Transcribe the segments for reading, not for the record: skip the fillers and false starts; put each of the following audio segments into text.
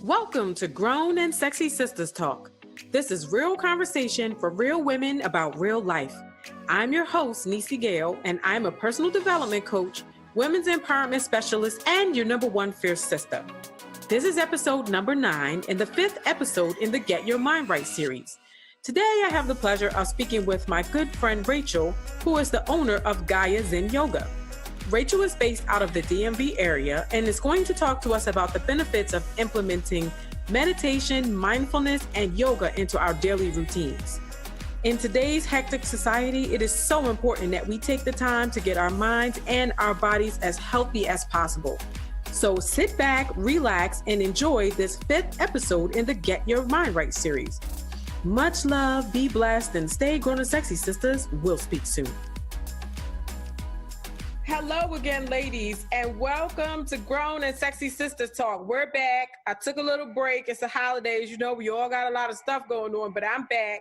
Welcome to Grown and Sexy Sistahs Talk. This is real conversation for real women about real life. I'm your host, NiseyGail, and I'm a personal development coach, women's empowerment specialist, and your number one Fierce Sistah. This is episode number 9 and the 5th episode in the Geturmindright Series. Today, I have the pleasure of speaking with my good friend Rachel, who is the owner of Gaia Zen Yoga. Rachel is based out of the DMV area and is going to talk to us about the benefits of implementing meditation, mindfulness, and yoga into our daily routines. In today's hectic society, it is so important that we take the time to get our minds and our bodies as healthy as possible. So sit back, relax, and enjoy this 5th episode in the Get Your Mind Right series. Much love, be blessed, and stay grown and sexy, sisters. We'll speak soon. Hello again, ladies, and welcome to Grown and Sexy Sistahs Talk. We're back. I took a little break. It's the holidays. You know, we all got a lot of stuff going on, but I'm back.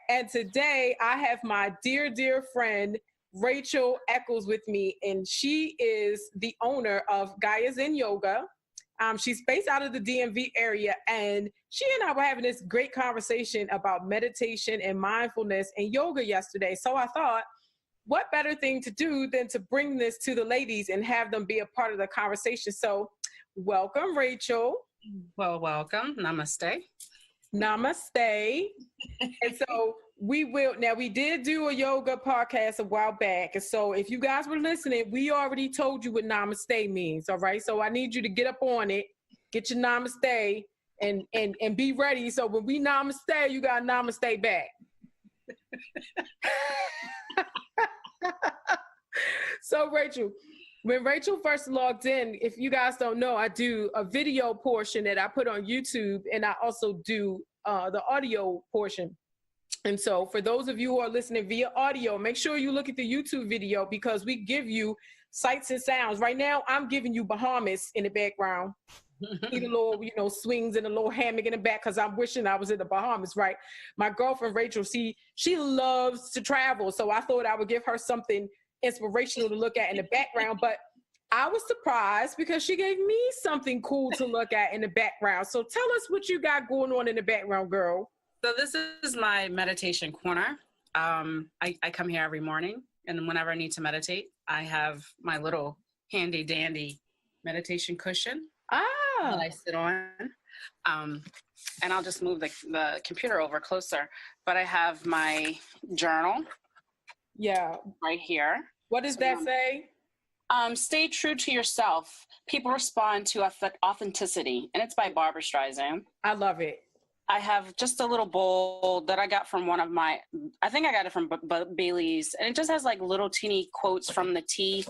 And today I have my dear, dear friend, Rachel Eccles with me, and she is the owner of Gaia Zen Yoga. She's based out of the DMV area, and she and I were having this great conversation about meditation and mindfulness and yoga yesterday. So I thought, what better thing to do than to bring this to the ladies and have them be a part of the conversation. So welcome, Rachel. Well, welcome. Namaste. Namaste. And so we did do a yoga podcast a while back. And so if you guys were listening, we already told you what namaste means. All right. So I need you to get up on it, get your namaste and be ready. So when we namaste, you got namaste back. So Rachel, when Rachel first logged in, if you guys don't know, I do a video portion that I put on YouTube, and I also do the audio portion. And so for those of you who are listening via audio, make sure you look at the YouTube video because we give you sights and sounds. Right now, I'm giving you Bahamas in the background. Need a little, swings and a little hammock in the back because I'm wishing I was in the Bahamas, right? My girlfriend, Rachel, she loves to travel. So I thought I would give her something inspirational to look at in the background. But I was surprised because she gave me something cool to look at in the background. So tell us what you got going on in the background, girl. So this is my meditation corner. I come here every morning, and whenever I need to meditate, I have my little handy dandy meditation cushion. That I sit on. And I'll just move the computer over closer. But I have my journal. Yeah. Right here. What does that say? Stay true to yourself. People respond to authenticity. And it's by Barbara Streisand. I love it. I have just a little bowl that I got from I think I got it from Bailey's. And it just has like little teeny quotes from the tea.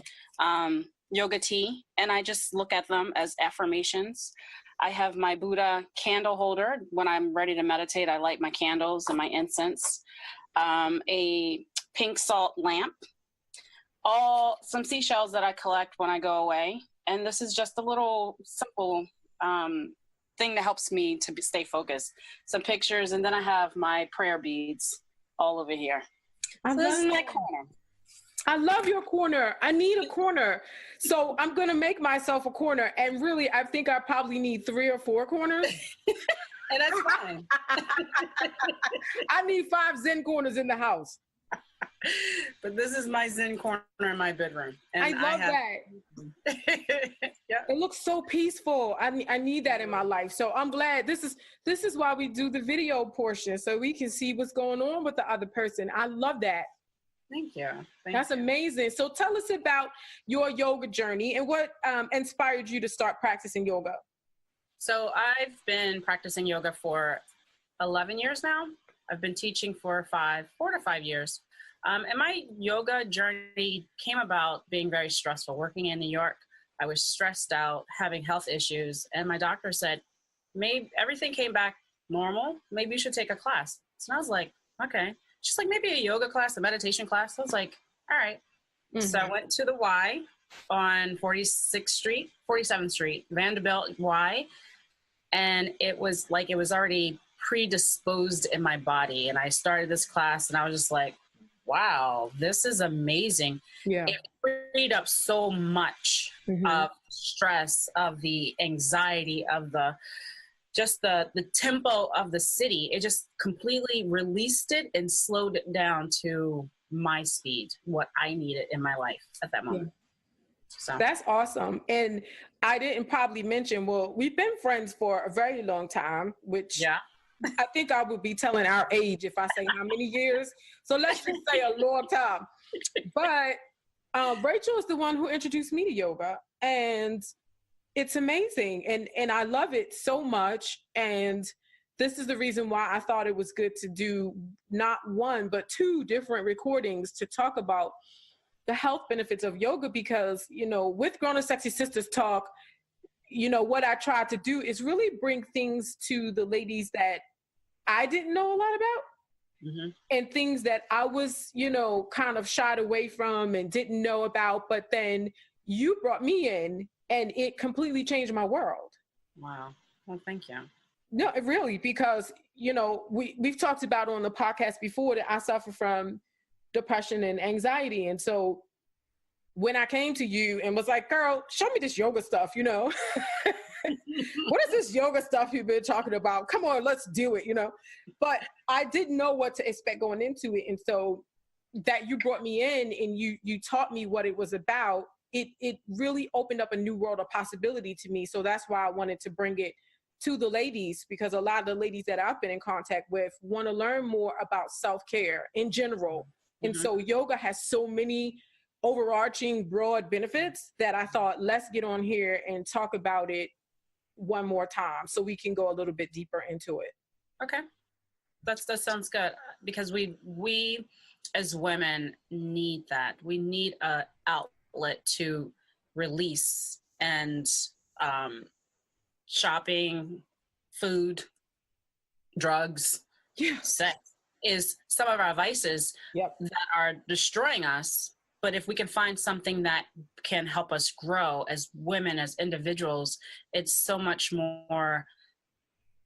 Yoga tea, and I just look at them as affirmations. I have my Buddha candle holder. When I'm ready to meditate, I light my candles and my incense. A pink salt lamp. Some seashells that I collect when I go away. And this is just a little simple thing that helps me to stay focused. Some pictures, and then I have my prayer beads all over here. This is my corner. I love your corner. I need a corner. So I'm going to make myself a corner. And really, I think I probably need 3 or 4 corners. And that's fine. I need 5 Zen corners in the house. But this is my Zen corner in my bedroom. And I love that. Yeah. It looks so peaceful. I need that in my life. So I'm glad this is why we do the video portion, so we can see what's going on with the other person. I love that. Thank you. That's amazing. So tell us about your yoga journey and what inspired you to start practicing yoga. So I've been practicing yoga for 11 years now. I've been teaching for 4 to 5 years. And my yoga journey came about being very stressful. Working in New York, I was stressed out, having health issues. And my doctor said, maybe everything came back normal. Maybe you should take a class. So I was like, okay. Just like maybe a yoga class, a meditation class. I was like, all right. Mm-hmm. So I went to the Y on 47th Street, Vanderbilt Y. And it was already predisposed in my body. And I started this class and I was just like, wow, this is amazing. Yeah. It freed up so much of stress, of the anxiety, of the just the tempo of the city, it just completely released it and slowed it down to my speed, what I needed in my life at that moment. So that's awesome. And I didn't probably mention, well, we've been friends for a very long time, which I think I would be telling our age if I say how many years. So let's just say a long time. But Rachel is the one who introduced me to yoga, and it's amazing. And I love it so much. And this is the reason why I thought it was good to do not one, but two different recordings to talk about the health benefits of yoga, because, with Grown and Sexy Sisters Talk, what I tried to do is really bring things to the ladies that I didn't know a lot about, and things that I was, kind of shied away from and didn't know about, but then you brought me in and it completely changed my world. Wow. Well, thank you. No, really, because, we've talked about on the podcast before that I suffer from depression and anxiety. And so when I came to you and was like, girl, show me this yoga stuff, what is this yoga stuff you've been talking about? Come on, let's do it, But I didn't know what to expect going into it. And so that you brought me in and you taught me what it was about, it really opened up a new world of possibility to me. So that's why I wanted to bring it to the ladies, because a lot of the ladies that I've been in contact with want to learn more about self-care in general. And so yoga has so many overarching broad benefits that I thought, let's get on here and talk about it one more time so we can go a little bit deeper into it. Okay. That sounds good, because we as women need that. We need a outlet to release, and shopping, food, drugs, sex is some of our vices that are destroying us. But if we can find something that can help us grow as women, as individuals, it's so much more,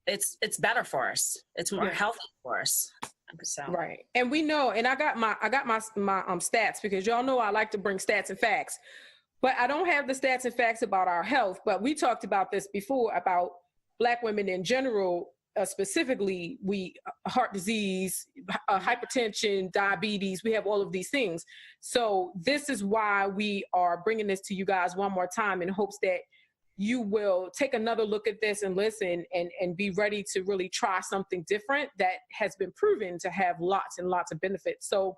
it's better for us. It's more healthy for us. So. Right. And we know, and I got my stats, because y'all know I like to bring stats and facts, but I don't have the stats and facts about our health. But we talked about this before about Black women in general. Specifically, heart disease, hypertension, diabetes, we have all of these things. So this is why we are bringing this to you guys one more time, in hopes that you will take another look at this and listen and be ready to really try something different that has been proven to have lots and lots of benefits. So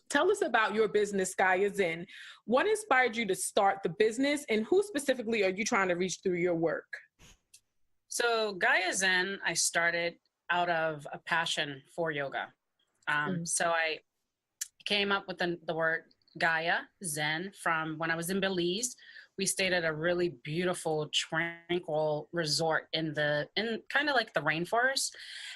tell us about your business, Gaia Zen. What inspired you to start the business, and who specifically are you trying to reach through your work? So Gaia Zen, I started out of a passion for yoga. So I came up with the word Gaia Zen from when I was in Belize. We stayed at a really beautiful, tranquil resort in kind of like the rainforest.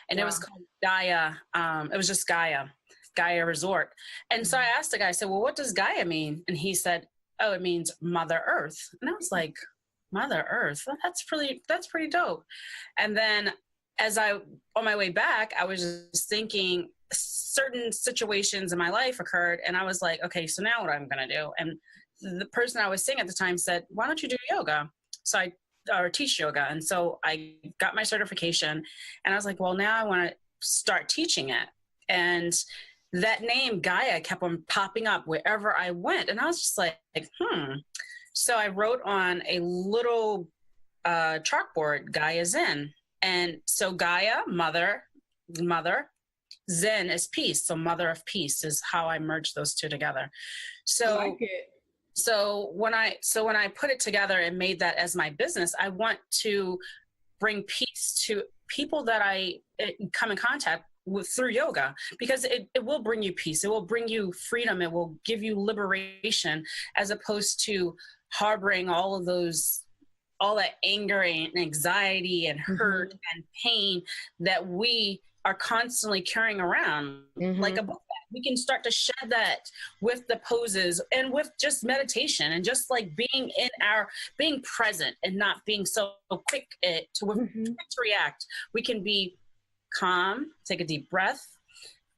And it was called Gaia. It was just Gaia Resort. And so I asked the guy, I said, well, what does Gaia mean? And he said, oh, it means Mother Earth. And I was like, Mother Earth, well, that's pretty dope. And then on my way back, I was just thinking certain situations in my life occurred, and I was like, okay, so now what I'm going to do? And the person I was seeing at the time said, why don't you do yoga? Or teach yoga. And so I got my certification, and I was like, well, now I want to start teaching it. And that name Gaia kept on popping up wherever I went. And I was just like, So I wrote on a little chalkboard, Gaia Zen. And so Gaia, mother, Zen is peace. So mother of peace is how I merged those two together. So, I like it. So when I put it together and made that as my business, I want to bring peace to people that I come in contact with through yoga, because it will bring you peace. It will bring you freedom. It will give you liberation, as opposed to harboring all that anger and anxiety and hurt and pain that we are constantly carrying around like a book bag. We can start to shed that with the poses and with just meditation, and just like being present and not being so quick to react. We can be calm, take a deep breath,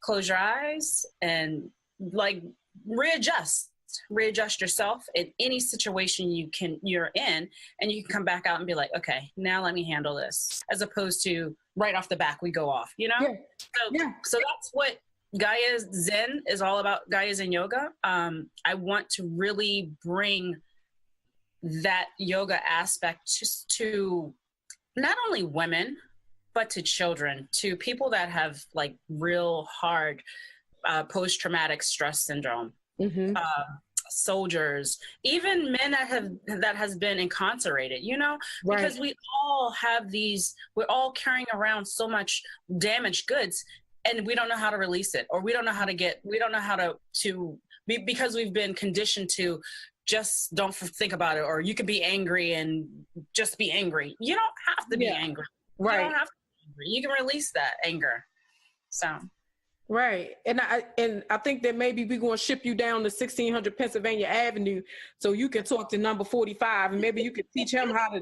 close your eyes, and like readjust readjust yourself in any situation you're in, and you can come back out and be like, okay, now let me handle this, as opposed to right off the back we go off, you know? So that's what Gaia Zen is all about. Gaia Zen yoga. I want to really bring that yoga aspect to not only women, but to children, to people that have like real hard post-traumatic stress syndrome, soldiers, even men that has been incarcerated, you know, because we all have we're all carrying around so much damaged goods, and we don't know how to release it, or we don't know how to because we've been conditioned to just don't think about it, or you can be angry and just be angry. You don't have to be angry. You don't have to be angry. You can release that anger. So. Right. And I think that maybe we're going to ship you down to 1600 Pennsylvania Avenue so you can talk to number 45, and maybe you can teach him how to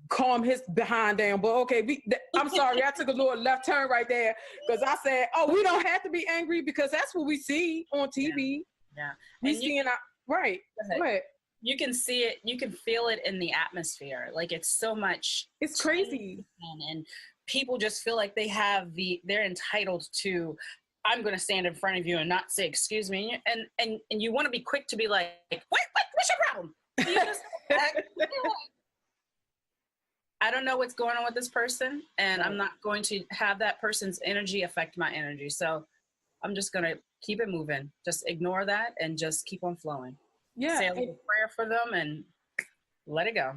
calm his behind down. But okay, I'm sorry, I took a little left turn right there because I said, oh, we don't have to be angry because that's what we see on TV. Yeah. We seeing right. Go ahead. You can see it, you can feel it in the atmosphere. Like it's so much. It's crazy. And people just feel like they're entitled to, I'm going to stand in front of you and not say, excuse me. And you want to be quick to be like, what's your problem? You just, I don't know what's going on with this person, and I'm not going to have that person's energy affect my energy. So I'm just going to keep it moving. Just ignore that and just keep on flowing. Yeah. Say a little prayer for them and let it go.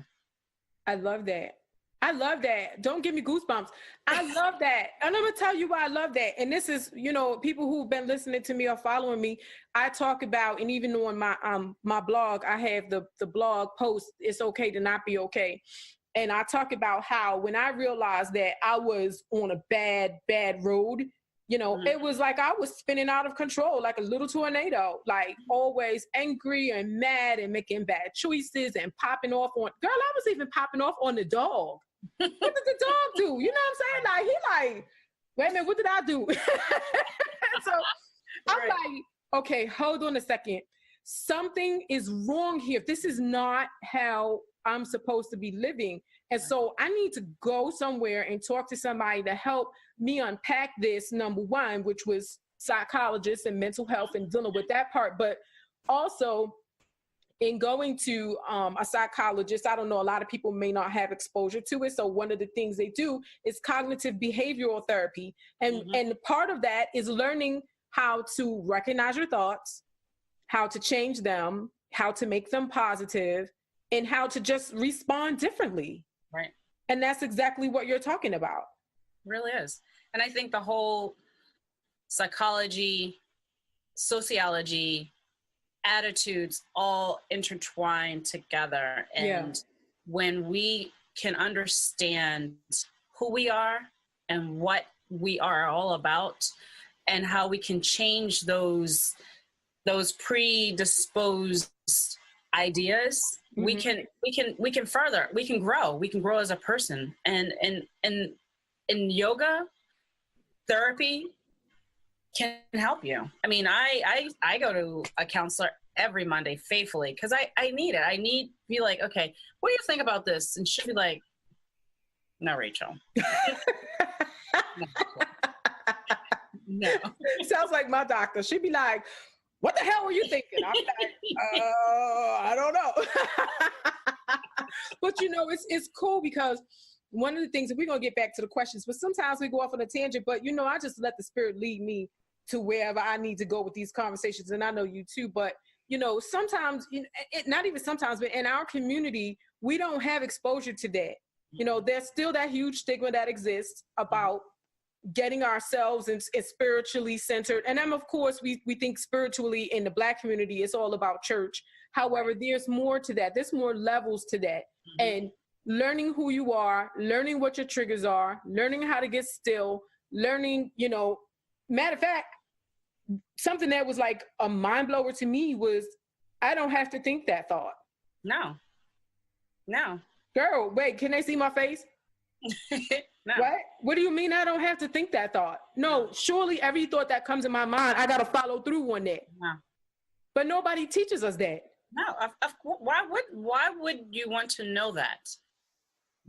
I love that. I love that. Don't give me goosebumps. I love that. And I'm going to tell you why I love that. And this is, you know, people who've been listening to me or following me, I talk about, and even on my blog, I have the blog post, It's Okay to Not Be Okay. And I talk about how when I realized that I was on a bad road, you know, it was like I was spinning out of control, like a little tornado, like always angry and mad and making bad choices and popping off on, girl, I was even popping off on the dog. What did the dog do? You know what I'm saying? Like, he like, wait a minute, what did I do? So I'm like, okay, hold on a second. Something is wrong here. This is not how I'm supposed to be living. And so I need to go somewhere and talk to somebody to help me unpack this, number one, which was psychologists and mental health and dealing with that part. But also in going to a psychologist, I don't know, a lot of people may not have exposure to it. So one of the things they do is cognitive behavioral therapy. And part of that is learning how to recognize your thoughts, how to change them, how to make them positive, and how to just respond differently. Right. And that's exactly what you're talking about. It really is. And I think the whole psychology, sociology, attitudes all intertwine together. And when we can understand who we are and what we are all about and how we can change those predisposed ideas, we can grow as a person. And in yoga, therapy can help you. I mean, I go to a counselor every Monday faithfully because I need it. I need to be like, okay, what do you think about this? And she'll be like, no, Rachel. No. Sounds like my doctor. She'd be like, what the hell were you thinking? I'm like, I don't know. But you know, it's cool because one of the things, and we're going to get back to the questions, but sometimes we go off on a tangent, but you know, I just let the spirit lead me to wherever I need to go with these conversations. And I know you too, but you know, sometimes, not even sometimes, but in our community, we don't have exposure to that. You know, there's still that huge stigma that exists about getting ourselves and spiritually centered. And then, of course, we think spiritually in the Black community, it's all about church. However, there's more to that. There's more levels to that. And learning who you are, learning what your triggers are, learning how to get still, learning, you know, matter of fact, something that was like a mind blower to me was, I don't have to think that thought. No. Girl, wait, can they see my face? No. What do you mean I don't have to think that thought? No, surely every thought that comes in my mind, I got to follow through on that. No. But nobody teaches us that. No, why would you want to know that?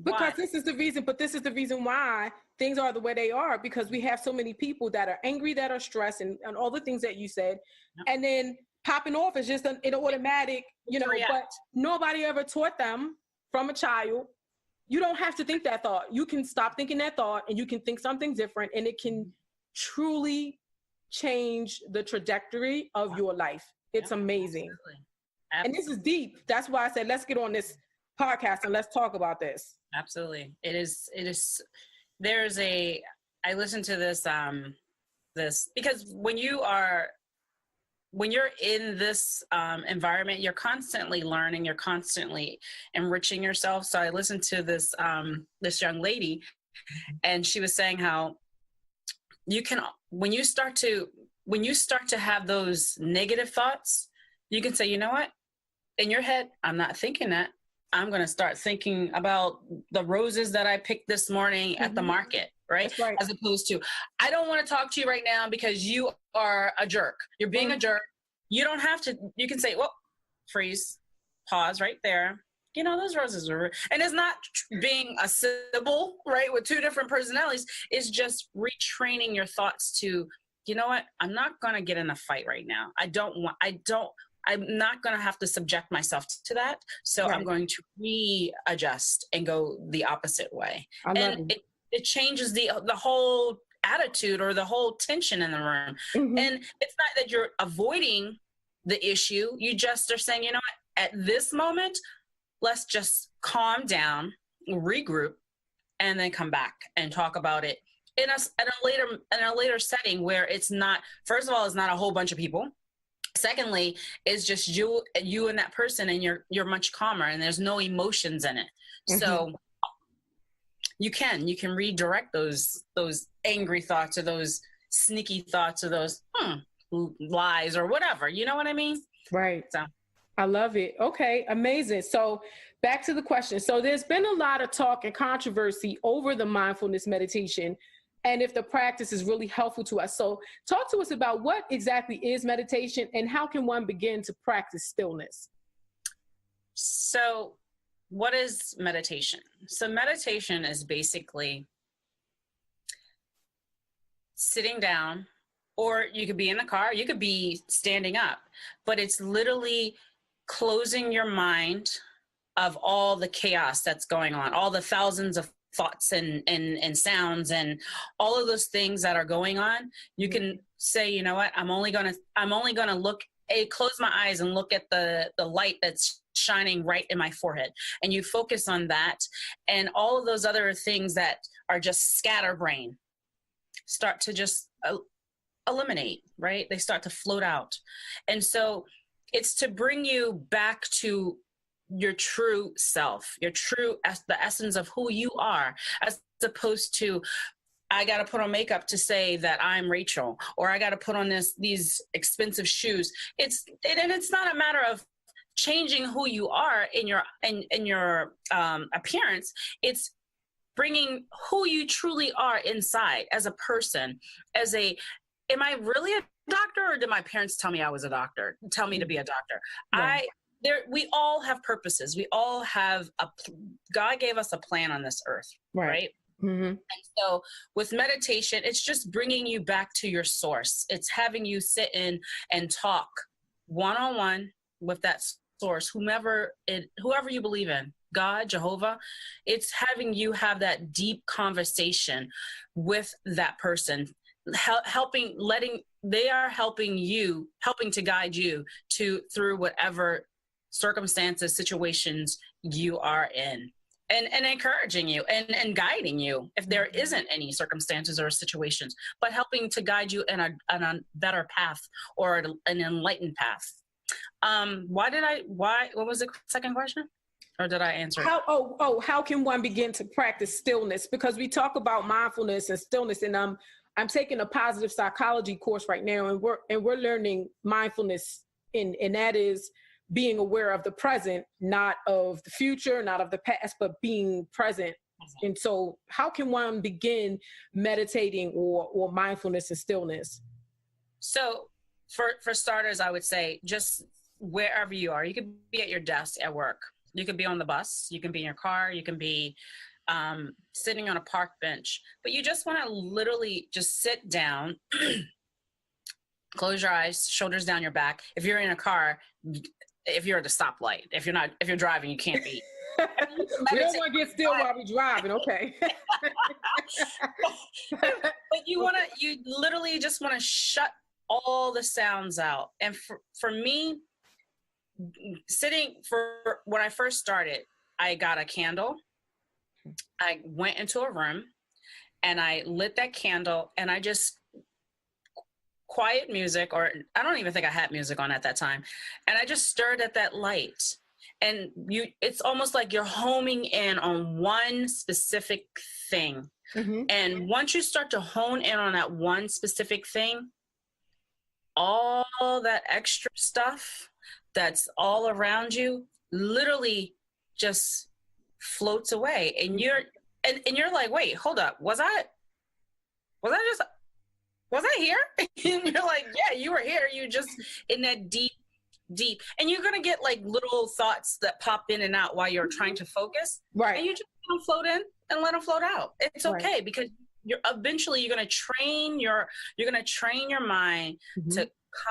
Because Why? this is the reason why things are the way they are, because we have so many people that are angry, that are stressed, and all the things that you said. Yep. And then popping off is just an automatic, but nobody ever taught them from a child. You don't have to think that thought. You can stop thinking that thought and you can think something different, and it can truly change the trajectory of your life. It's amazing. Absolutely. And this is deep. That's why I said, let's get on this podcast and let's talk about this. Absolutely. It is, I listened to this because when you're in this environment, you're constantly learning, you're constantly enriching yourself. So I listened to this young lady, and she was saying how you can, when you start to have those negative thoughts, you can say, you know what, in your head, I'm not thinking that. I'm going to start thinking about the roses that I picked this morning at the market, right? That's right? As opposed to, I don't want to talk to you right now because you are a jerk. You're being a jerk. You don't have to, you can say, well, freeze, pause right there. You know, those roses are, and it's not being a Sybil, right? With two different personalities. It's just retraining your thoughts to, you know what? I'm not going to get in a fight right now. I'm not going to have to subject myself to that. So I'm going to readjust and go the opposite way. And it changes the whole attitude or the whole tension in the room. And it's not that you're avoiding the issue. You just are saying, you know what, at this moment, let's just calm down, regroup, and then come back and talk about it in a later setting where it's not, first of all, it's not a whole bunch of people. Secondly, it's just you and that person, and you're much calmer, and there's no emotions in it. So you can redirect those angry thoughts or those sneaky thoughts or those lies or whatever. You know what I mean? Right. So I love it. Okay, amazing. So back to the question. So there's been a lot of talk and controversy over the mindfulness meditation, and if the practice is really helpful to us. So talk to us about what exactly is meditation and how can one begin to practice stillness? So what is meditation? So meditation is basically sitting down, or you could be in the car, you could be standing up, but it's literally closing your mind of all the chaos that's going on, all the thousands of thoughts and sounds and all of those things that are going on. You can say, you know what, I'm only gonna close my eyes and look at the light that's shining right in my forehead, and you focus on that, and all of those other things that are just scatterbrain start to just eliminate, right? They start to float out. And so it's to bring you back to your true self, the essence of who you are, as opposed to, I got to put on makeup to say that I'm Rachel, or I got to put on these expensive shoes. It's not a matter of changing who you are in your appearance. It's bringing who you truly are inside as a person, am I really a doctor, or did my parents tell me I was a doctor, tell me to be a doctor? Yeah. We all have purposes. We all have God gave us a plan on this earth, right? And so with meditation, it's just bringing you back to your source. It's having you sit in and talk one-on-one with that source, whoever you believe in, God, Jehovah. It's having you have that deep conversation with that person, helping to guide you through whatever circumstances, situations you are in, and encouraging you and guiding you if there isn't any circumstances or situations, but helping to guide you in a better path or an enlightened path. What was the second question? Or did I answer? How can one begin to practice stillness? Because we talk about mindfulness and stillness, and I'm taking a positive psychology course right now, and we're learning mindfulness, and that is being aware of the present, not of the future, not of the past, but being present. And so how can one begin meditating or mindfulness and stillness? So For starters, I would say just wherever you are, you could be at your desk at work. You could be on the bus. You can be in your car. You can be sitting on a park bench. But you just want to literally just sit down, close your eyes, shoulders down your back. If you're in a car, if you're at a stoplight, if you're driving, you can't be. We don't want to get still while we're driving, okay? But you literally just want to shut all the sounds out. And for me, when I first started, I got a candle. I went into a room and I lit that candle and I just quiet music, or I don't even think I had music on at that time. And I just stared at that light. And it's almost like you're homing in on one specific thing. Mm-hmm. And once you start to hone in on that one specific thing, all that extra stuff that's all around you literally just floats away. And you're like, wait, hold up. Was I here? And you're like, yeah, you were here. You just in that deep. And you're going to get like little thoughts that pop in and out while you're trying to focus. Right. And you just let them float in and let them float out. It's okay, right. Because you're going to train your mind mm-hmm. to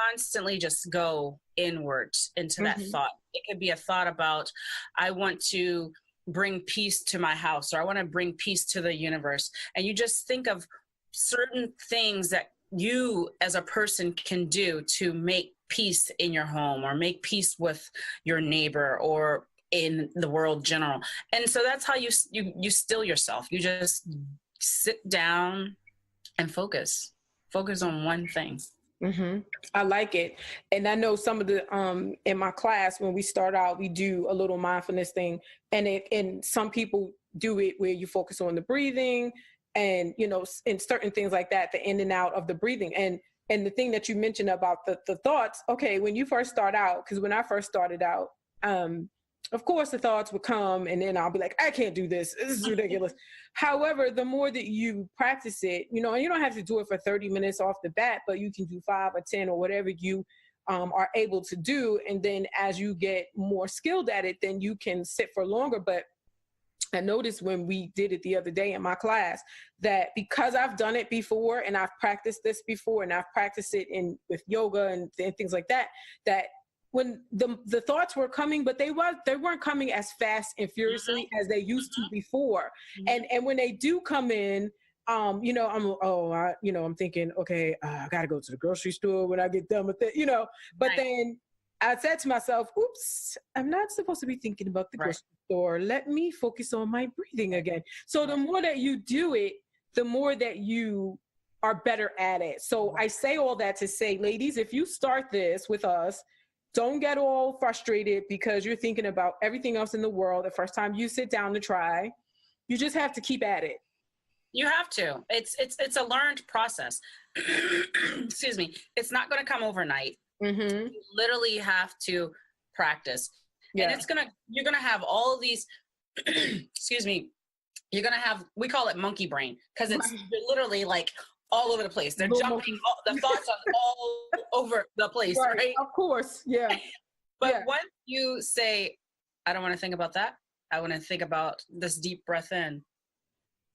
constantly just go inwards into mm-hmm. that thought. It could be a thought about, I want to bring peace to my house, or I want to bring peace to the universe. And you just think of certain things that you as a person can do to make peace in your home, or make peace with your neighbor, or in the world general. And so that's how you still yourself. You just sit down and focus on one thing. Mm-hmm. I like it. And I know some of the in my class, when we start out, we do a little mindfulness thing, and some people do it where you focus on the breathing and, and certain things like that, the in and out of the breathing. And the thing that you mentioned about the thoughts, okay, when you first start out, because when I first started out, of course the thoughts would come and then I'll be like, I can't do this. This is ridiculous. However, the more that you practice it, and you don't have to do it for 30 minutes off the bat, but you can do 5 or 10 or whatever you are able to do. And then as you get more skilled at it, then you can sit for longer. But I noticed when we did it the other day in my class that because I've done it before and I've practiced this before and I've practiced it with yoga and things like that, that when the thoughts were coming, but they weren't coming as fast and furiously as they used to before. And when they do come in, I'm thinking, okay, I got to go to the grocery store when I get done with it, but right. Then I said to myself, oops, I'm not supposed to be thinking about the grocery store. Let me focus on my breathing again. So the more that you do it, the more that you are better at it. So I say all that to say, ladies, if you start this with us, don't get all frustrated because you're thinking about everything else in the world the first time you sit down to try. You just have to keep at it. You have to. It's a learned process. Excuse me. It's not going to come overnight. Mm-hmm. You literally have to practice. Yeah. And you're going to have all of these, excuse me, you're going to have, we call it monkey brain, because it's literally like all over the place. They're jumping, the thoughts are all over the place, right? Of course, yeah. But once you say, I don't want to think about that, I want to think about this deep breath in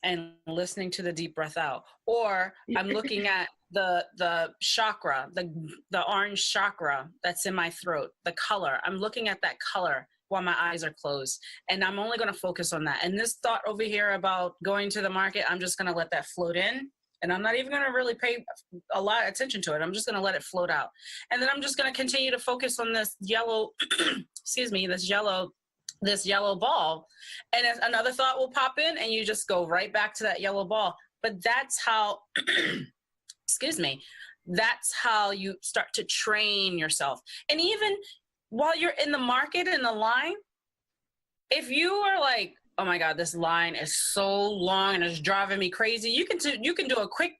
and listening to the deep breath out. Or I'm looking at the chakra, the orange chakra that's in my throat, the color. I'm looking at that color while my eyes are closed. And I'm only going to focus on that. And this thought over here about going to the market, I'm just going to let that float in. And I'm not even going to really pay a lot of attention to it. I'm just going to let it float out. And then I'm just going to continue to focus on this yellow, excuse me, this yellow ball. And another thought will pop in and you just go right back to that yellow ball. But that's how, excuse me, that's how you start to train yourself. And even while you're in the market, in the line, if you are like, oh my God, this line is so long and it's driving me crazy, you can do a quick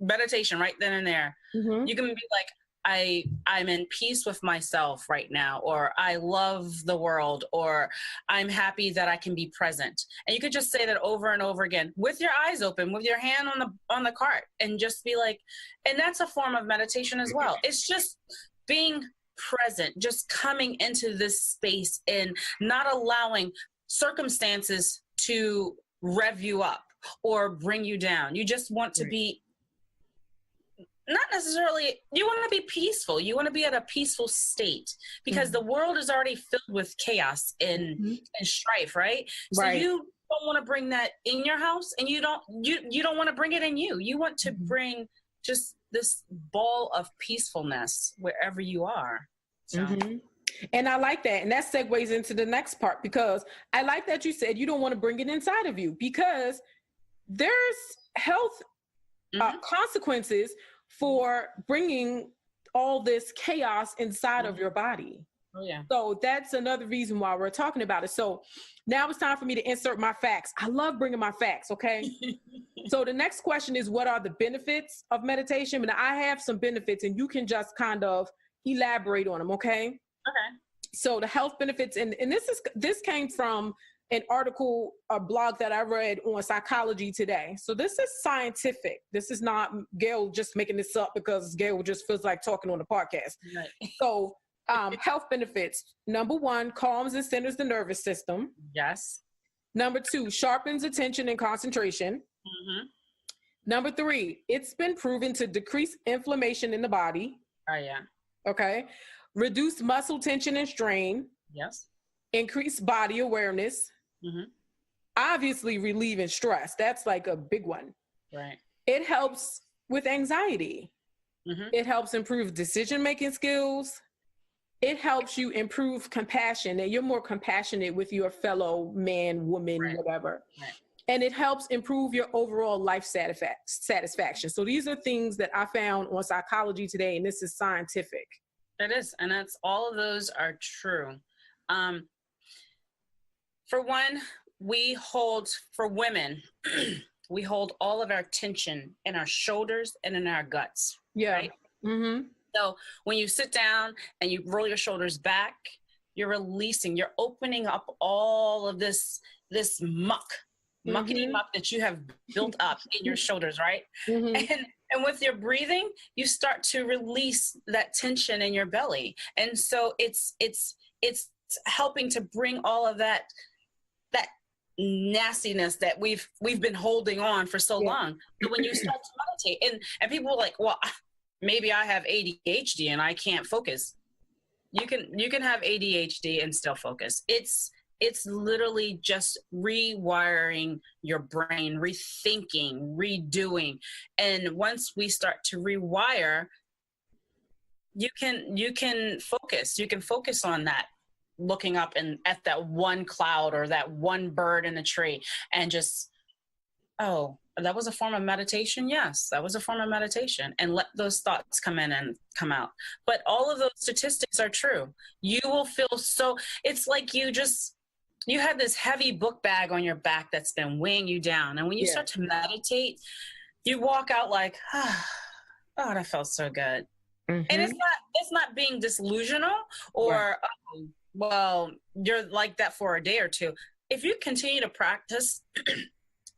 meditation right then and there. Mm-hmm. You can be like, I'm in peace with myself right now, or I love the world, or I'm happy that I can be present. And you could just say that over and over again with your eyes open, with your hand on the cart, and just be like, and that's a form of meditation as well. It's just being present, just coming into this space and not allowing circumstances to rev you up or bring you down. You just want to be, not necessarily, you want to be peaceful. You want to be at a peaceful state, because the world is already filled with chaos and strife, right? So you don't want to bring that in your house, and you don't want to bring it in you. You want to bring just this ball of peacefulness wherever you are. So. And I like that. And that segues into the next part, because I like that you said you don't want to bring it inside of you, because there's health consequences for bringing all this chaos inside of your body. Oh, yeah. So that's another reason why we're talking about it. So now it's time for me to insert my facts. I love bringing my facts, okay? So the next question is, what are the benefits of meditation? And I have some benefits, and you can just kind of elaborate on them, okay? Okay. So the health benefits, and this came from an article, a blog that I read on Psychology Today. So this is scientific. This is not Gail just making this up because Gail just feels like talking on the podcast. Right. So health benefits. Number 1, calms and centers the nervous system. Yes. Number 2, sharpens attention and concentration. Number 3, it's been proven to decrease inflammation in the body. Oh, yeah. Okay. Reduce muscle tension and strain. Yes. Increase body awareness. Obviously relieving stress. That's like a big one. Right. It helps with anxiety. It helps improve decision-making skills. It helps you improve compassion, and you're more compassionate with your fellow man, woman, whatever. Right. And it helps improve your overall life satisfaction. So these are things that I found on Psychology Today, and this is scientific. It is, and that's, all of those are true. For one, for women, we hold all of our tension in our shoulders and in our guts. Yeah. Right? So when you sit down and you roll your shoulders back, you're releasing, you're opening up all of this muckety muck that you have built up in your shoulders, right? And with your breathing, you start to release that tension in your belly. And so it's helping to bring all of that nastiness that we've been holding on for so long. So when you start to meditate, and people are like, well, maybe I have ADHD and I can't focus. You can have ADHD and still focus. It's literally just rewiring your brain, rethinking, redoing. And once we start to rewire, you can focus. You can focus on that, looking up and at that one cloud or that one bird in the tree, and just, oh, that was a form of meditation. Yes, that was a form of meditation. And let those thoughts come in and come out. But all of those statistics are true. You will feel so, it's like you had this heavy book bag on your back that's been weighing you down. And when you start to meditate, you walk out like, oh, that felt so good. And it's not being disillusional or, oh, well, you're like that for a day or two. If you continue to practice,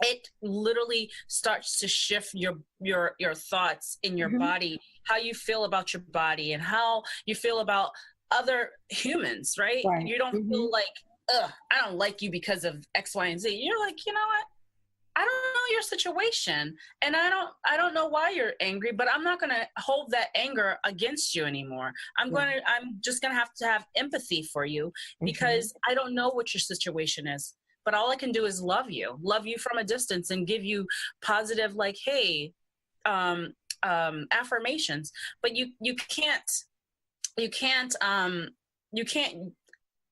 it literally starts to shift your thoughts in your body, how you feel about your body and how you feel about other humans, right? You don't feel like, ugh, I don't like you because of X, Y, and Z. You're like, you know what? I don't know your situation, and I don't know why you're angry, but I'm not going to hold that anger against you anymore. I'm just going to have empathy for you, because I don't know what your situation is, but all I can do is love you from a distance and give you positive, like, hey, affirmations. But you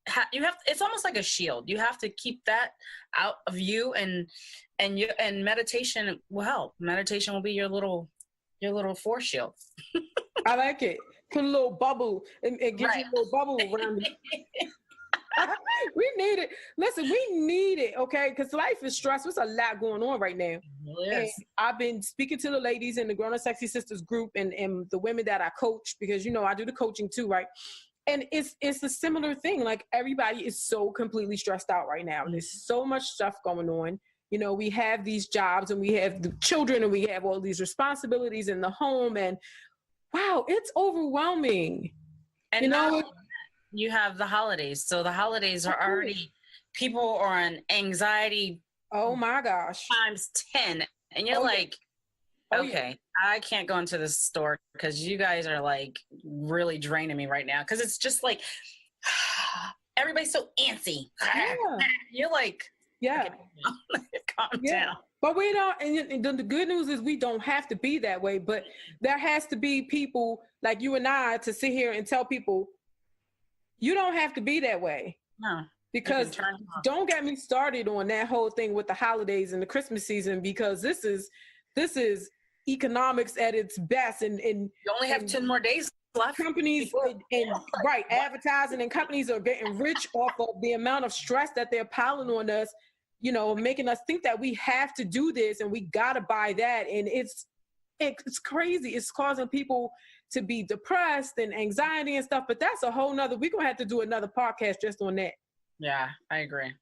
have, it's almost like a shield. You have to keep that out of you, and meditation will help. Meditation will be your little force shield. I like it. Put a little bubble and give you a little bubble around it. We need it. Listen, we need it, okay? Because life is stressful. There's a lot going on right now. And I've been speaking to the ladies in the Grown Up Sexy Sisters group and the women that I coach, because, I do the coaching too, right? And it's a similar thing. Like, everybody is so completely stressed out right now. There's so much stuff going on. We have these jobs and we have the children and we have all these responsibilities in the home. And wow, it's overwhelming. And you have the holidays. So the holidays are already, people are on anxiety. Oh my gosh. Times 10. And you're okay, I can't go into this store because you guys are like really draining me right now. Because it's just like, everybody's so antsy. Yeah. You're like, yeah, calm down. But we don't, and the good news is we don't have to be that way. But there has to be people like you and I to sit here and tell people, you don't have to be that way. No. Because don't get me started on that whole thing with the holidays and the Christmas season, because this is economics at its best. And you only have 10 more days left. Companies advertising and companies are getting rich off of the amount of stress that they're piling on us, making us think that we have to do this and we got to buy that. And it's crazy. It's causing people to be depressed and anxiety and stuff, but that's a whole nother, we're going to have to do another podcast just on that. Yeah, I agree.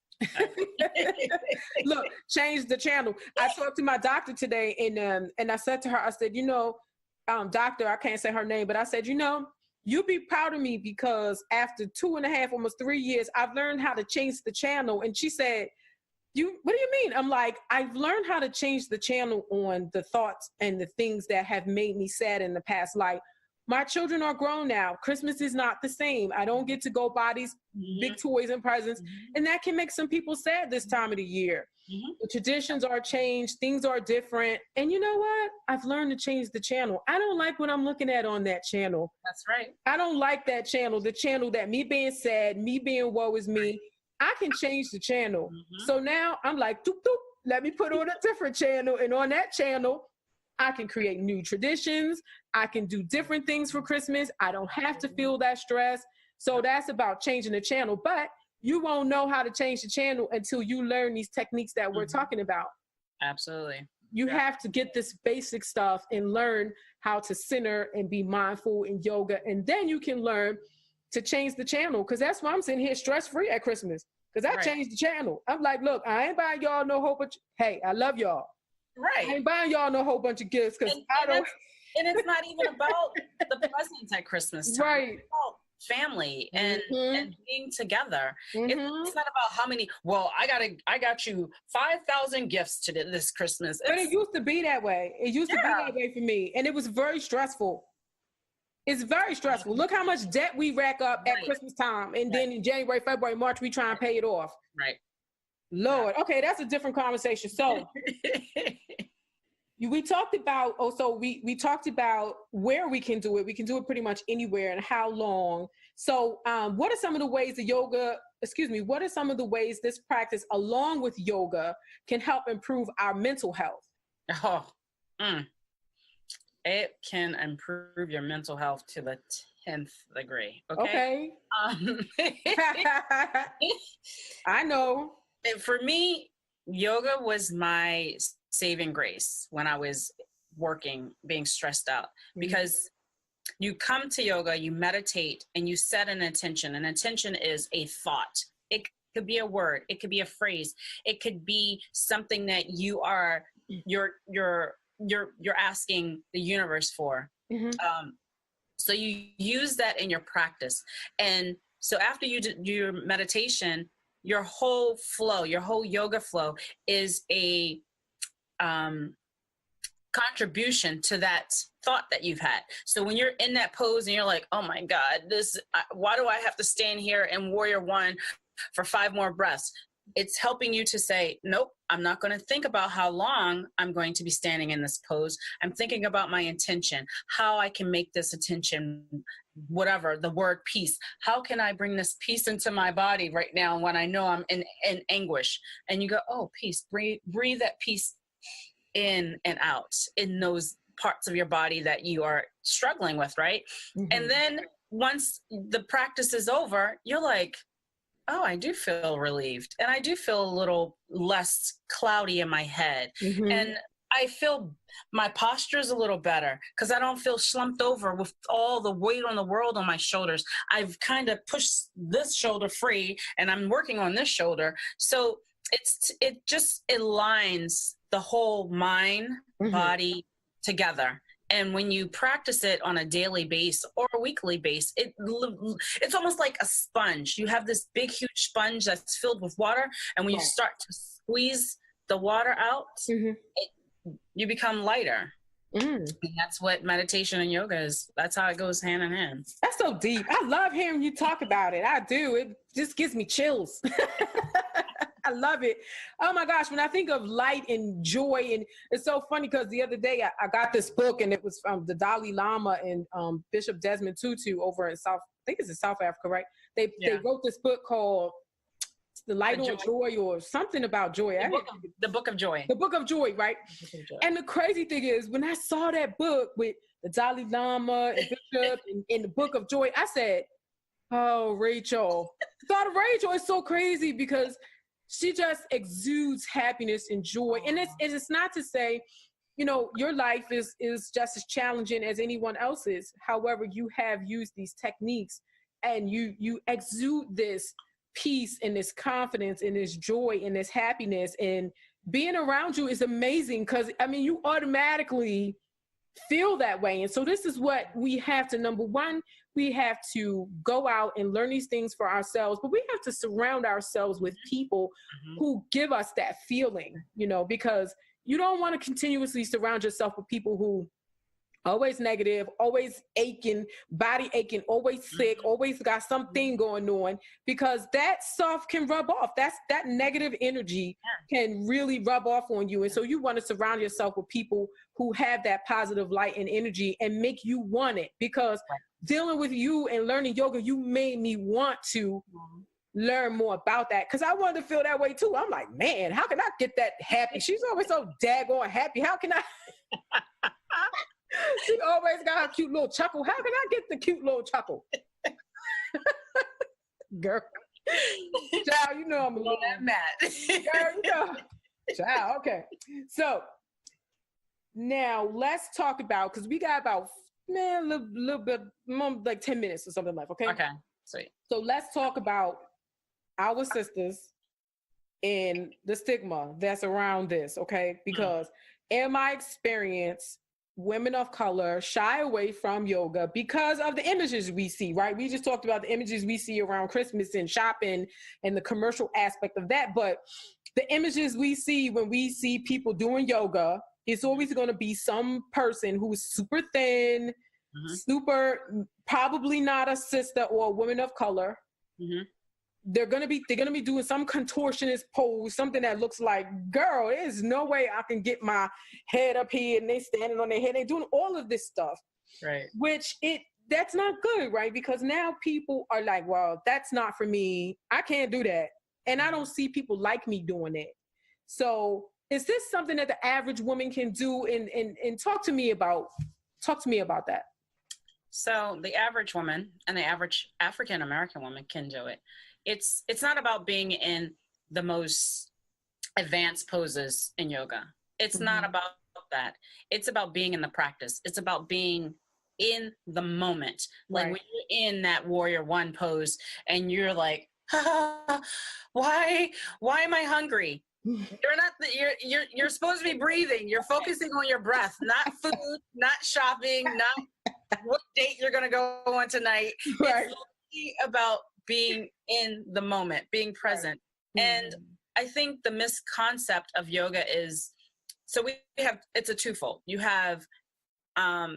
Look, change the channel. I talked to my doctor today and I said to her, I said, doctor, I can't say her name, but I said, you'll be proud of me because after 2.5, almost 3 years, I've learned how to change the channel. And she said, what do you mean? I'm like, I've learned how to change the channel on the thoughts and the things that have made me sad in the past. Like, my children are grown now. Christmas is not the same. I don't get to go buy these big toys and presents. And that can make some people sad this time of the year. The traditions are changed. Things are different. And you know what? I've learned to change the channel. I don't like what I'm looking at on that channel. That's right. I don't like that channel, the channel that me being sad, me being woe is me. I can change the channel. So now I'm like, doop, doop, let me put on a different channel. And on that channel, I can create new traditions. I can do different things for Christmas. I don't have to feel that stress. So that's about changing the channel. But you won't know how to change the channel until you learn these techniques that we're talking about. Absolutely. You have to get this basic stuff and learn how to center and be mindful in yoga. And then you can learn to change the channel. Because that's why I'm sitting here stress-free at Christmas. Because I changed the channel. I'm like, look, I ain't buying y'all no whole bunch. Hey, I love y'all. Right. I ain't buying y'all no whole bunch of gifts because I don't. And it's not even about the presents at Christmas time. Right. It's about family and being together. It's not about how many. Well, I got you 5,000 gifts to this Christmas. But it used to be that way. It used to be that way for me, and it was very stressful. It's very stressful. Look how much debt we rack up at Christmas time, and then in January, February, March, we try and pay it off. Right. Lord. Okay, that's a different conversation. So we talked about, we talked about where we can do it. We can do it pretty much anywhere and how long. So what are some of the ways what are some of the ways this practice along with yoga can help improve our mental health? It can improve your mental health to the 10th degree. Okay. I know. And for me, yoga was my saving grace when I was working, being stressed out, because you come to yoga, you meditate, and you set an intention. An intention is a thought. It could be a word. It could be a phrase. It could be something that you're asking the universe for. So you use that in your practice. And so after you do your meditation, your whole flow, your whole yoga flow is a contribution to that thought that you've had. So when you're in that pose and you're like, oh my God, why do I have to stand here in Warrior One for 5 more breaths? It's helping you to say, nope, I'm not going to think about how long I'm going to be standing in this pose. I'm thinking about my intention, how I can make this intention, whatever, the word peace. How can I bring this peace into my body right now when I know I'm in anguish? And you go, oh, peace, breathe that peace in and out in those parts of your body that you are struggling with, right? And then once the practice is over, you're like, oh, I do feel relieved. And I do feel a little less cloudy in my head. And I feel my posture is a little better because I don't feel slumped over with all the weight on the world on my shoulders. I've kind of pushed this shoulder free and I'm working on this shoulder. So it just aligns the whole mind, body together. And when you practice it on a daily base or a weekly base, it's almost like a sponge. You have this big, huge sponge that's filled with water. And when you start to squeeze the water out, you become lighter. And that's what meditation and yoga is. That's how it goes hand in hand. That's so deep. I love hearing you talk about it. I do. It just gives me chills. I love it. Oh my gosh. When I think of light and joy, and it's so funny because the other day I got this book and it was from the Dalai Lama and Bishop Desmond Tutu over in I think it's in South Africa, right? They wrote this book called The Light on Joy or something about joy. The Book of Joy. The Book of Joy, right? And the crazy thing is when I saw that book with the Dalai Lama and Bishop in the Book of Joy, I said, oh, Rachel. Thought of Rachel is so crazy because she just exudes happiness and joy. And it's not to say, you know, your life is just as challenging as anyone else's. However, you have used these techniques and you exude this peace and this confidence and this joy and this happiness. And being around you is amazing because, I mean, you automatically feel that way. And so this is what we have to, number one, we have to go out and learn these things for ourselves, but we have to surround ourselves with people who give us that feeling, you know, because you don't want to continuously surround yourself with people who always negative, always aching, body aching, always sick, always got something going on, because that stuff can rub off. That negative energy can really rub off on you. And so you want to surround yourself with people who have that positive light and energy and make you want it, because dealing with you and learning yoga, you made me want to learn more about that, because I wanted to feel that way too. I'm like, man, how can I get that happy? She's always so daggone happy. How can I? She always got a cute little chuckle. How can I get the cute little chuckle? Girl. Child, you know I'm a little mad. Girl, you know. Child, okay. So now let's talk about, because we got about a little bit, like 10 minutes or something left, okay? Okay, sweet. So let's talk about our sisters and the stigma that's around this, okay? Because in my experience, women of color shy away from yoga because of the images we see, right? We just talked about the images we see around Christmas and shopping and the commercial aspect of that. But the images we see when we see people doing yoga, it's always going to be some person who's super thin, super, probably not a sister or a woman of color. They're gonna be doing some contortionist pose, something that looks like, girl, there's no way I can get my head up here, and they standing on their head. They're doing all of this stuff, right? Which that's not good, right? Because now people are like, well, that's not for me. I can't do that, and I don't see people like me doing it. So, is this something that the average woman can do? And talk to me about that. So, the average woman and the average African American woman can do it. It's not about being in the most advanced poses in yoga. It's not about that. It's about being in the practice. It's about being in the moment. Like when you're in that warrior one pose and you're like, why am I hungry? You're supposed to be breathing. You're focusing on your breath, not food, not shopping, not what date you're going to go on tonight. Right. It's really about being in the moment, being present. Right. And I think the misconcept of yoga is, so it's a twofold. You have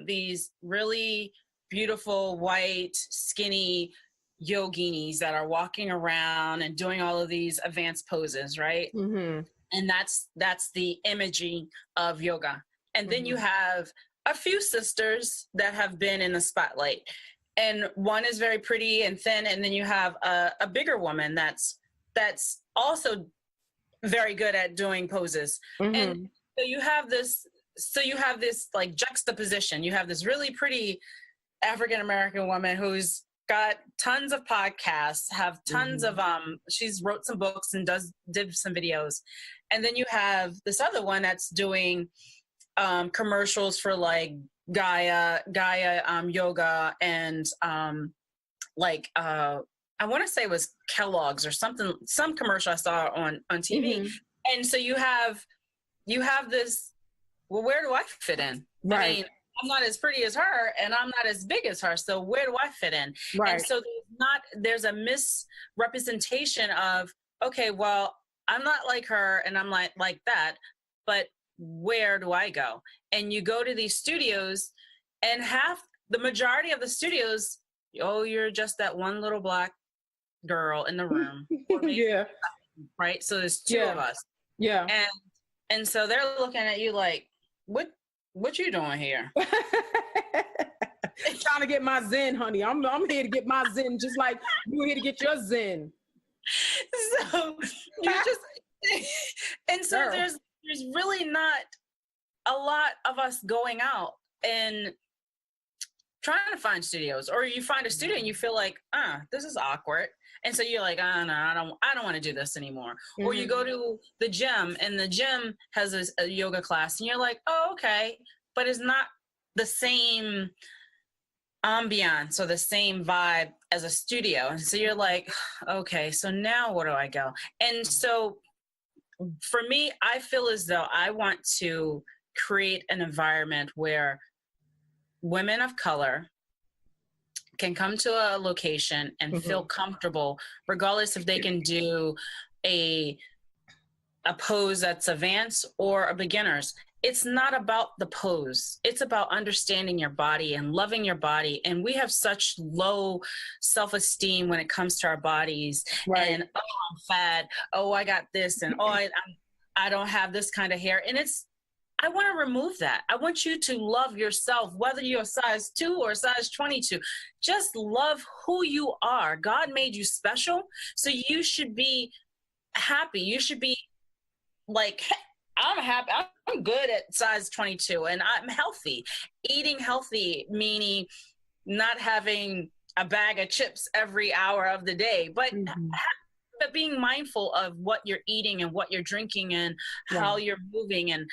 these really beautiful, white, skinny yoginis that are walking around and doing all of these advanced poses, right? And that's the imaging of yoga. And then you have a few sisters that have been in the spotlight. And one is very pretty and thin, and then you have a bigger woman that's also very good at doing poses. And so you have this like juxtaposition. You have this really pretty African American woman who's got tons of podcasts, have tons of she's wrote some books and did some videos. And then you have this other one that's doing commercials for like Gaia yoga and I want to say it was Kellogg's or something, some commercial I saw on TV. And so you have this, well, where do I fit in? Right. I mean, I'm not as pretty as her and I'm not as big as her. So where do I fit in? Right. And so there's a misrepresentation of, okay, well, I'm not like her and I'm like that, but where do I go? And you go to these studios and the majority of the studios, oh, you're just that one little black girl in the room. Yeah. Right. So there's two of us. Yeah. And so they're looking at you like, what you doing here? Trying to get my zen, honey. I'm here to get my zen, just like you're here to get your zen. So you just, and so Girl. there's really not a lot of us going out and trying to find studios, or you find a studio and you feel like, this is awkward. And so you're like, no, I don't want to do this anymore. Or you go to the gym and the gym has a yoga class and you're like, oh, okay. But it's not the same ambiance or the same vibe as a studio. And so you're like, okay, so now where do I go? And so for me, I feel as though I want to create an environment where women of color can come to a location and feel comfortable, regardless if they can do a pose that's advanced or a beginner's. It's not about the pose. It's about understanding your body and loving your body. And we have such low self-esteem when it comes to our bodies. Right. And, oh, I'm fat. Oh, I got this. And, oh, I don't have this kind of hair. And I want to remove that. I want you to love yourself, whether you're a size 2 or a size 22. Just love who you are. God made you special. So you should be happy. You should be like, I'm happy. I'm good at size 22 and I'm healthy. Eating healthy, meaning not having a bag of chips every hour of the day, but being mindful of what you're eating and what you're drinking and how you're moving and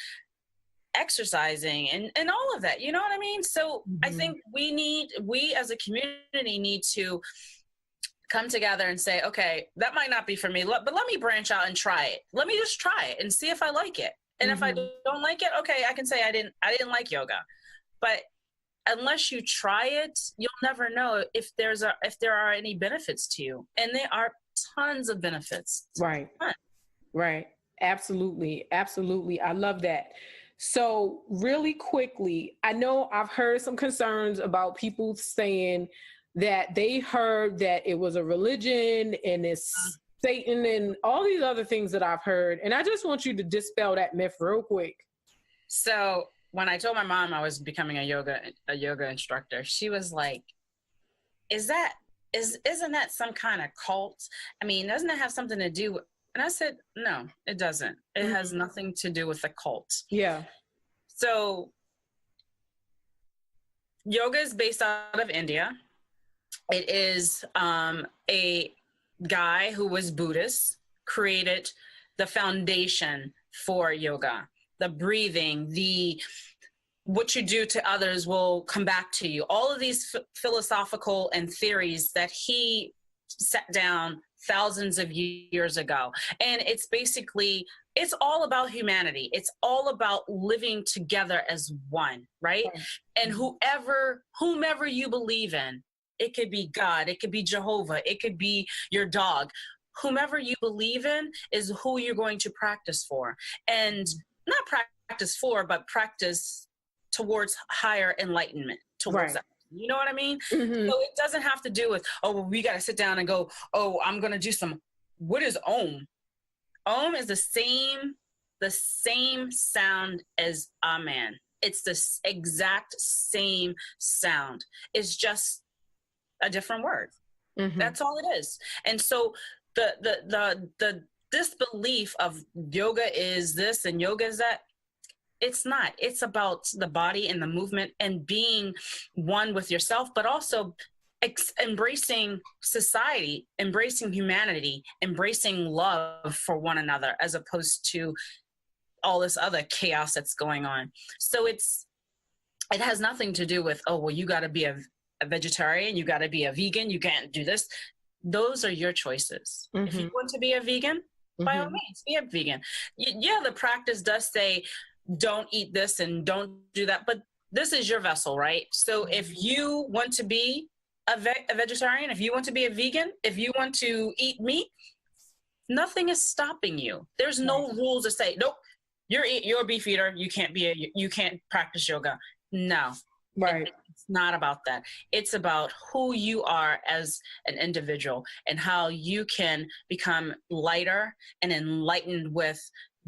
exercising and all of that. You know what I mean? So I think we as a community need to come together and say, okay, that might not be for me, but let me branch out and try it. Let me just try it and see if I like it. And if I don't like it, okay, I can say I didn't like yoga. But unless you try it, you'll never know if there are any benefits to you. And there are tons of benefits. Right. Right. Absolutely. Absolutely. I love that. So really quickly, I know I've heard some concerns about people saying that they heard that it was a religion and it's Satan and all these other things that I've heard. And I just want you to dispel that myth real quick. So when I told my mom I was becoming a yoga instructor, she was like, isn't that some kind of cult? I mean, doesn't it have something to do with, and I said, no, it doesn't. It has nothing to do with the cult. Yeah. So yoga is based out of India. It is a guy who was Buddhist, created the foundation for yoga. The breathing, what you do to others will come back to you. All of these philosophical and theories that he set down thousands of years ago. And it's all about humanity. It's all about living together as one, right? And whomever you believe in, it could be God, it could be Jehovah, it could be your dog. Whomever you believe in is who you're going to practice for. And not practice for, but practice towards higher enlightenment, towards that. You know what I mean? So it doesn't have to do with, we got to sit down and go, I'm going to do what is Om? Om is the same sound as Amen. It's the exact same sound. It's just a different word. That's all it is. And so the disbelief of yoga is this and yoga is that, it's not. It's about the body and the movement and being one with yourself, but also embracing society, embracing humanity, embracing love for one another, as opposed to all this other chaos that's going on. So it has nothing to do with, oh, well, you got to be a vegetarian, you got to be a vegan, you can't do this. Those are your choices. Mm-hmm. If you want to be a vegan, by all means, be a vegan. Yeah, the practice does say, don't eat this and don't do that, but this is your vessel, right? So if you want to be a vegetarian, if you want to be a vegan, if you want to eat meat, nothing is stopping you. There's no rules to say, nope, you're a beef eater, you can't practice yoga. No. Right. It's not about that. It's about who you are as an individual and how you can become lighter and enlightened with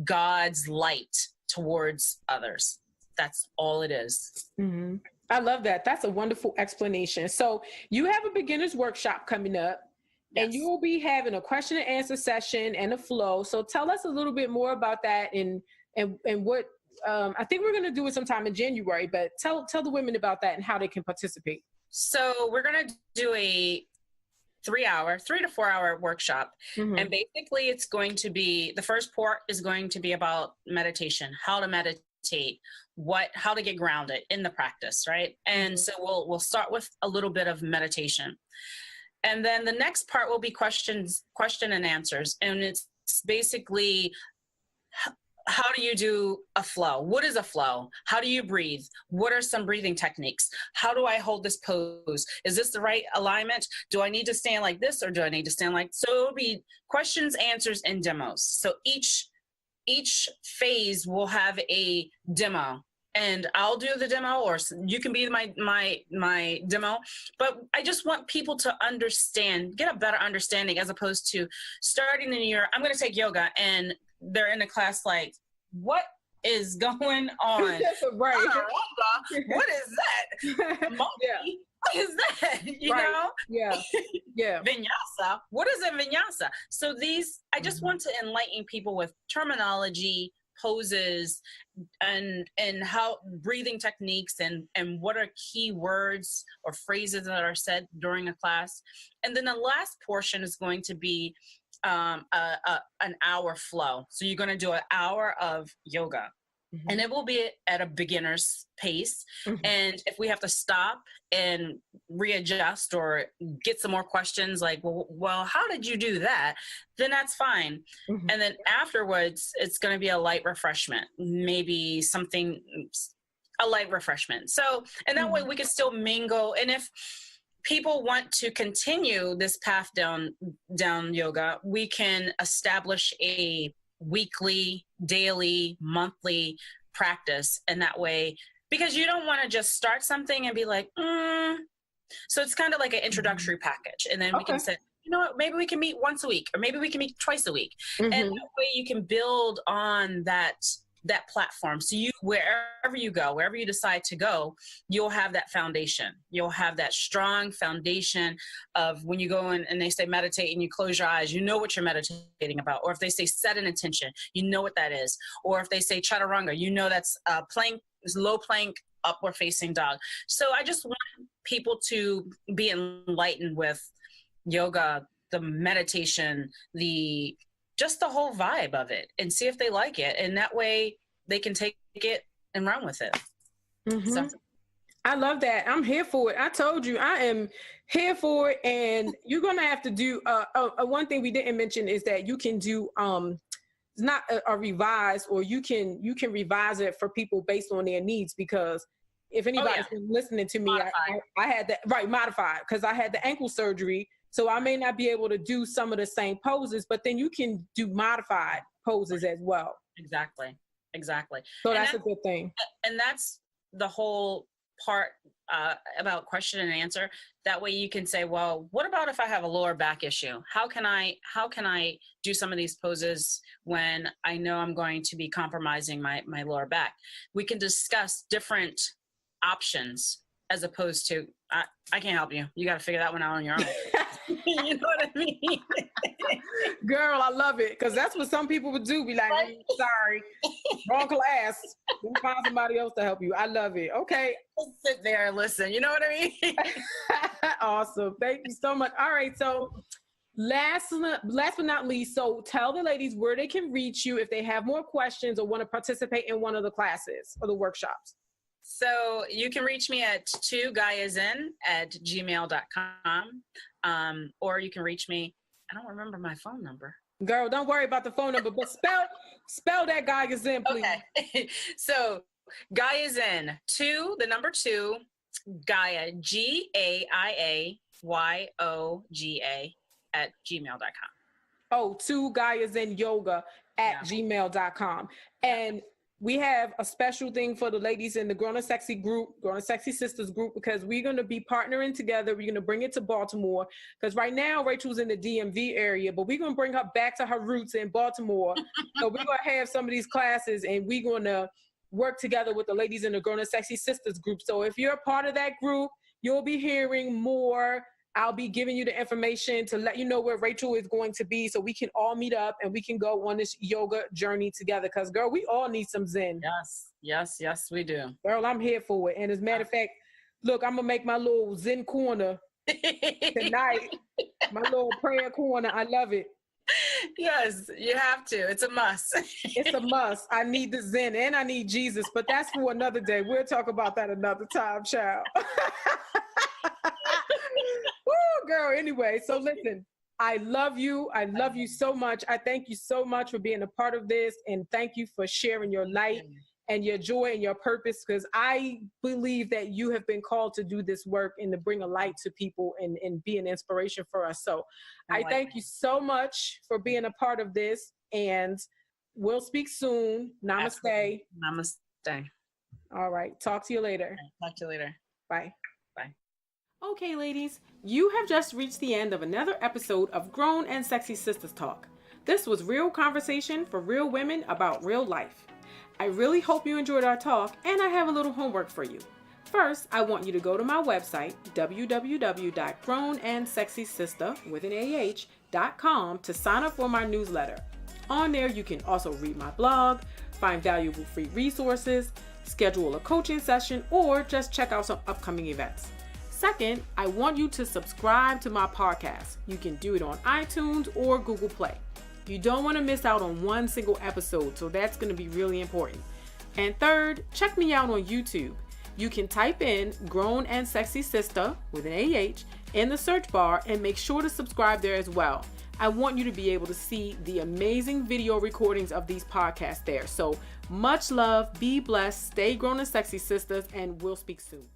God's light towards others. That's all it is. Mm-hmm. I love that. That's a wonderful explanation. So you have a beginner's workshop coming up, and you will be having a question and answer session and a flow. So tell us a little bit more about that and what I think we're going to do it sometime in January, but tell the women about that and how they can participate. So we're going to do a 3 to 4 hour workshop. Mm-hmm. And basically it's going to be, the first part is going to be about meditation, how to meditate, how to get grounded in the practice, right? And so we'll start with a little bit of meditation. And then the next part will be question and answers. And it's basically, how do you do a flow? What is a flow? How do you breathe? What are some breathing techniques? How do I hold this pose? Is this the right alignment? Do I need to stand like this or do I need to stand like? So it'll be questions, answers, and demos. So each phase will have a demo, and I'll do the demo, or you can be my demo. But I just want people to understand, get a better understanding, as opposed to starting in your, I'm going to take yoga, and they're in the class like, what is going on? Right. What is that? Monkey? What is that? You know? Yeah. Yeah. Vinyasa. What is a vinyasa? So I just want to enlighten people with terminology, poses, and how breathing techniques and what are key words or phrases that are said during a class. And then the last portion is going to be an hour flow. So you're going to do an hour of yoga, and it will be at a beginner's pace. And if we have to stop and readjust or get some more questions like, well, how did you do that? Then that's fine. And then afterwards, it's going to be a light refreshment, maybe a light refreshment. So, and that way we can still mingle. And if people want to continue this path down yoga, we can establish a weekly, daily, monthly practice. And that way, because you don't want to just start something and be like, So it's kind of like an introductory package. And then we can say, you know what, maybe we can meet once a week, or maybe we can meet twice a week. And that way you can build on that platform. So wherever you go, wherever you decide to go, you'll have that foundation. You'll have that strong foundation of when you go in and they say meditate and you close your eyes, you know what you're meditating about. Or if they say set an intention, you know what that is. Or if they say chaturanga, you know that's plank, low plank, upward facing dog. So I just want people to be enlightened with yoga, the meditation, just the whole vibe of it, and see if they like it. And that way they can take it and run with it. So. I love that. I'm here for it. I told you I am here for it. And you're going to have to do, one thing we didn't mention is that you can do, it's not a revise, or you can revise it for people based on their needs, because if anybody's been listening to me, I had that, modified, because I had the ankle surgery. So I may not be able to do some of the same poses, but then you can do modified poses as well. Exactly. So that's a good thing. And that's the whole part about question and answer. That way you can say, well, what about if I have a lower back issue? How can I do some of these poses when I know I'm going to be compromising my lower back? We can discuss different options, as opposed to, I can't help you. You got to figure that one out on your own. You know what I mean? Girl, I love it. Because that's what some people would do. Be like, Right. sorry, wrong class. We'll find somebody else to help you. I love it. Okay. Just sit there and listen. You know what I mean? Awesome. Thank you so much. All right. So last but not least, so tell the ladies where they can reach you if they have more questions or want to participate in one of the classes or the workshops. So you can reach me at 2guyisn@gmail.com. Or you can reach me, I don't remember my phone number. Girl, don't worry about the phone number, but spell that guy is in, please. Okay. So Gaia 2, the number 2, Gaia, GAIAYOGA @gmail.com. Oh, 2guyisnyoga@gmail.com. And we have a special thing for the ladies in the Grown and Sexy group, Grown and Sexy Sisters group, because we're going to be partnering together. We're going to bring it to Baltimore because right now Rachel's in the DMV area, but we're going to bring her back to her roots in Baltimore. So we're going to have some of these classes and we're going to work together with the ladies in the Grown and Sexy Sisters group. So if you're a part of that group, you'll be hearing more. I'll be giving you the information to let you know where Rachel is going to be so we can all meet up and we can go on this yoga journey together. Because, girl, we all need some Zen. Yes, we do. Girl, I'm here for it. And as a matter of fact, look, I'm going to make my little Zen corner tonight, my little prayer corner. I love it. Yes, you have to. It's a must. It's a must. I need the Zen and I need Jesus, but that's for another day. We'll talk about that another time, child. Woo, girl. Anyway, so listen, I love you. I love you so much. I thank you so much for being a part of this. And thank you for sharing your light and your joy and your purpose, because I believe that you have been called to do this work and to bring a light to people and be an inspiration for us. So I thank you so much for being a part of this, and we'll speak soon. Namaste. Absolutely. Namaste. All right. Talk to you later. Talk to you later. Bye. Bye. Okay, ladies, you have just reached the end of another episode of Grown and Sexy Sisters Talk. This was real conversation for real women about real life. I really hope you enjoyed our talk, and I have a little homework for you. First, I want you to go to my website, www.grownansexysistah.com, to sign up for my newsletter. On there, you can also read my blog, find valuable free resources, schedule a coaching session, or just check out some upcoming events. Second, I want you to subscribe to my podcast. You can do it on iTunes or Google Play. You don't want to miss out on one single episode, so that's going to be really important. And third, check me out on YouTube. You can type in Grown and Sexy Sistah with an AH in the search bar and make sure to subscribe there as well. I want you to be able to see the amazing video recordings of these podcasts there. So much love, be blessed, stay grown and sexy, sisters, and we'll speak soon.